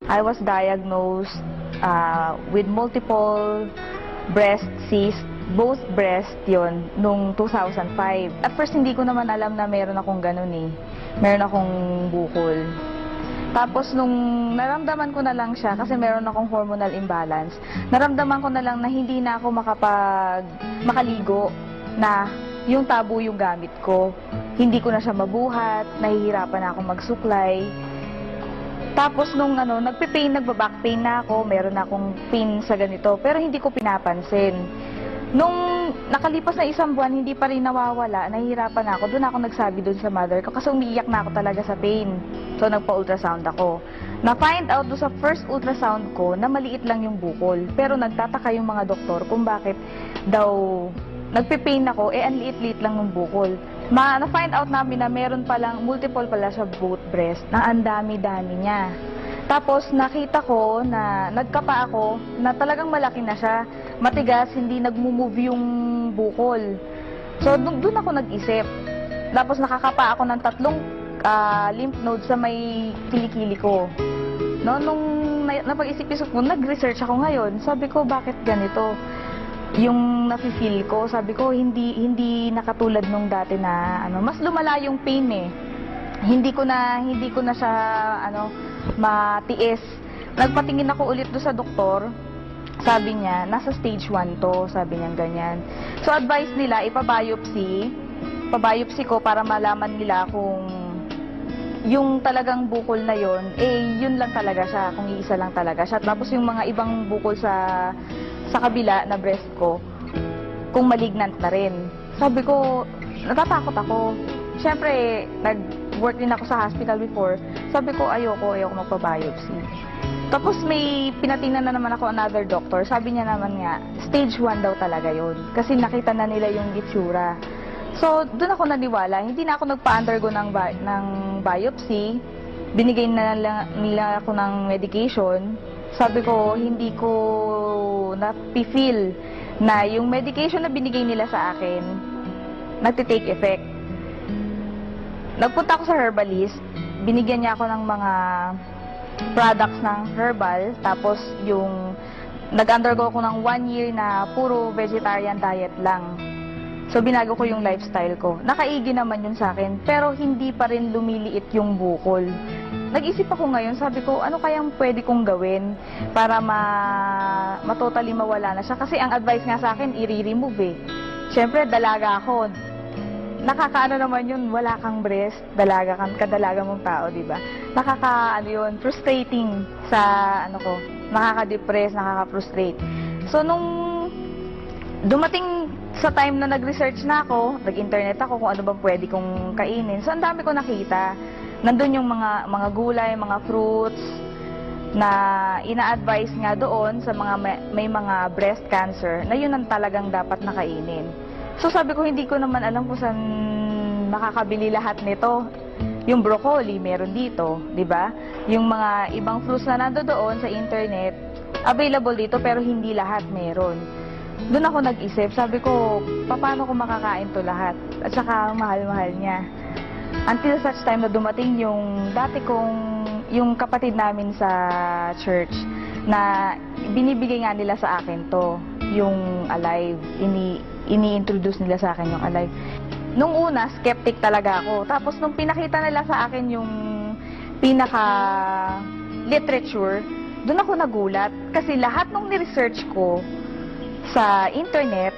I was diagnosed with multiple breast cysts, both breast yon nung 2005. At first, hindi ko naman alam na meron akong ganun eh. Meron akong bukol. Tapos, nung naramdaman ko na lang siya, kasi meron akong hormonal imbalance, naramdaman ko na lang na hindi na ako makaligo, na yung tabo yung gamit ko. Hindi ko na siya mabuhat, nahihirapan na ako magsuklay. Tapos nung nagbaback pain na ako, meron na akong pain sa ganito, pero hindi ko pinapansin. Nung nakalipas na 1 buwan, hindi pa rin nawawala, nahihirapan na ako. Doon ako nagsabi doon sa mother ko kasi umiiyak na ako talaga sa pain. So nagpa-ultrasound ako. Na-find out doon sa first ultrasound ko na maliit lang yung bukol. Pero nagtataka yung mga doktor kung bakit daw nagpe-pain ako, ang liit-liit lang ng bukol. Na-find out namin na meron palang, multiple pala sa both breast, na ang dami-dami niya. Tapos nakita ko na nagkapa ako, na talagang malaki na siya. Matigas, hindi nagmo-move yung bukol. So doon ako nag-isip. Tapos nakakapa ako ng 3 lymph nodes sa may kilikili ko. No, nung napag-isip-isip ko, nag-research ako ngayon. Sabi ko, bakit ganito? Yung nafe-feel ko, sabi ko, hindi nakatulad nung dati na mas lumala yung pain eh. Hindi ko na siya matiis. Nagpatingin ako ulit do sa doktor. Sabi niya, nasa stage 1 to, sabi niya ganyan. So advice nila ipa-biopsy ko para malaman nila kung yung talagang bukol na yon, yun lang talaga siya, kung iisa lang talaga siya. Tapos yung mga ibang bukol sa kabila na breast ko, kung malignant na rin. Sabi ko, natatakot ako. Siyempre, nag-work din ako sa hospital before. Sabi ko, ayoko magpa-biopsy. Tapos may pinatingnan na naman ako another doctor. Sabi niya naman nga, stage 1 daw talaga yun. Kasi nakita na nila yung itsura. So, doon ako naniwala. Hindi na ako nagpa-undergo ng biopsy. Binigay na nila ako ng medication. Sabi ko, hindi ko na-feel na yung medication na binigay nila sa akin, nagtitake effect. Nagpunta ako sa herbalist, binigyan niya ako ng mga products ng herbal, tapos yung nag-undergo ko ng 1 year na puro vegetarian diet lang. So, binago ko yung lifestyle ko. Nakaigi naman yun sa akin, pero hindi pa rin lumiliit yung bukol. Nag-isip ako ngayon, sabi ko, ano kayang pwede kong gawin para totally mawala na siya? Kasi ang advice nga sa akin, i-remove eh. Siyempre, dalaga ako. Nakakaano naman yun, wala kang breast, kadalaga mong tao, di ba? Yun, frustrating sa, nakaka-depress, nakaka-frustrate. So, nung dumating sa time na nag-research na ako, nag-internet ako kung ano bang pwede kong kainin. So, ang dami ko nakita. Nandun yung mga gulay, mga fruits na ina-advise nga doon sa mga may mga breast cancer na yun ang talagang dapat nakainin. So sabi ko, hindi ko naman alam kung saan makakabili lahat nito. Yung broccoli, meron dito, di ba? Yung mga ibang fruits na nandoon sa internet, available dito pero hindi lahat meron. Doon ako nag-isip, sabi ko, paano ko makakain to lahat? At saka mahal-mahal niya. Until such time na dumating yung kapatid namin sa church na binibigay nga nila sa akin to, yung Alive. Ini-introduce nila sa akin yung Alive. Nung una, skeptic talaga ako. Tapos nung pinakita nila sa akin yung pinaka-literature, doon ako nagulat. Kasi lahat ng ni-research ko sa internet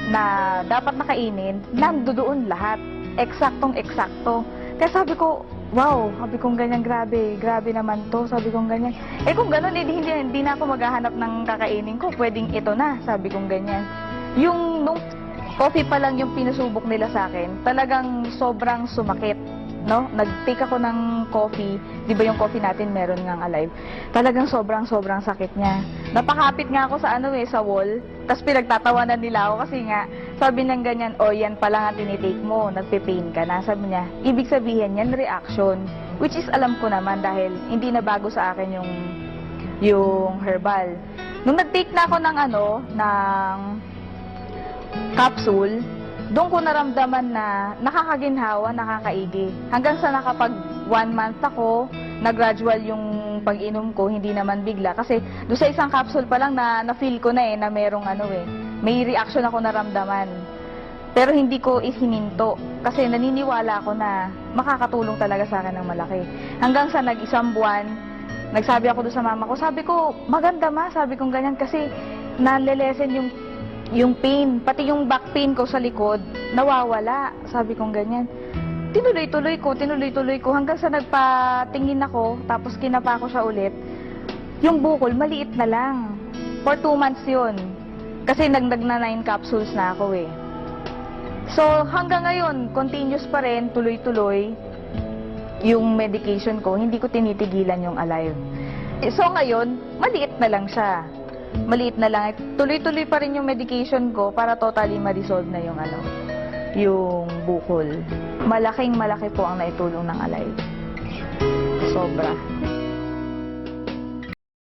na dapat nakainin, nandoon lahat. Eksaktong-eksakto. Kaya sabi ko, wow, sabi kong ganyan, grabe naman to, sabi kong ganyan. Kung gano'n, hindi na ako maghahanap ng kakainin ko, pwedeng ito na, sabi kong ganyan. Nung coffee pa lang yung pinasubok nila sa akin, talagang sobrang sumakit, no? Nag-take ako ng coffee, di ba yung coffee natin meron ngang Alive? Talagang sobrang sakit niya. Napakapit nga ako sa sa wall, tapos pinagtatawanan nila ako kasi nga, sabi ng ganyan, yan pa lang ang tinitake mo, nagpe-pain ka na. Sabi niya, ibig sabihin yan, reaction. Which is alam ko naman dahil hindi na bago sa akin yung herbal. Nung nag-take na ako ng capsule, doon ko naramdaman na nakakaginhawa, nakakaigi. Hanggang sa nakapag 1 month ako, na-gradual yung pag-inom ko, hindi naman bigla. Kasi doon sa isang capsule pa lang na-feel ko na na merong may reaction ako naramdaman. Pero hindi ko isininto kasi naniniwala ako na makakatulong talaga sa akin ng malaki. Hanggang sa nag-isang buwan, nagsabi ako doon sa mama ko, sabi ko, maganda ma, sabi kong ganyan kasi nalelesen yung pain, pati yung back pain ko sa likod, nawawala, sabi kong ganyan. Tinuloy-tuloy ko hanggang sa nagpatingin ako, tapos kinapa ko siya ulit. Yung bukol, maliit na lang. For 2 months yun. Kasi nagdag na 9 capsules na ako eh. So, hanggang ngayon, continuous pa rin, tuloy-tuloy yung medication ko. Hindi ko tinitigilan yung Alive. So, ngayon, maliit na lang siya. Maliit na lang. Tuloy-tuloy pa rin yung medication ko para totally ma-resolve na yung bukol. Malaking malaki po ang naitulong ng Alive. Sobra.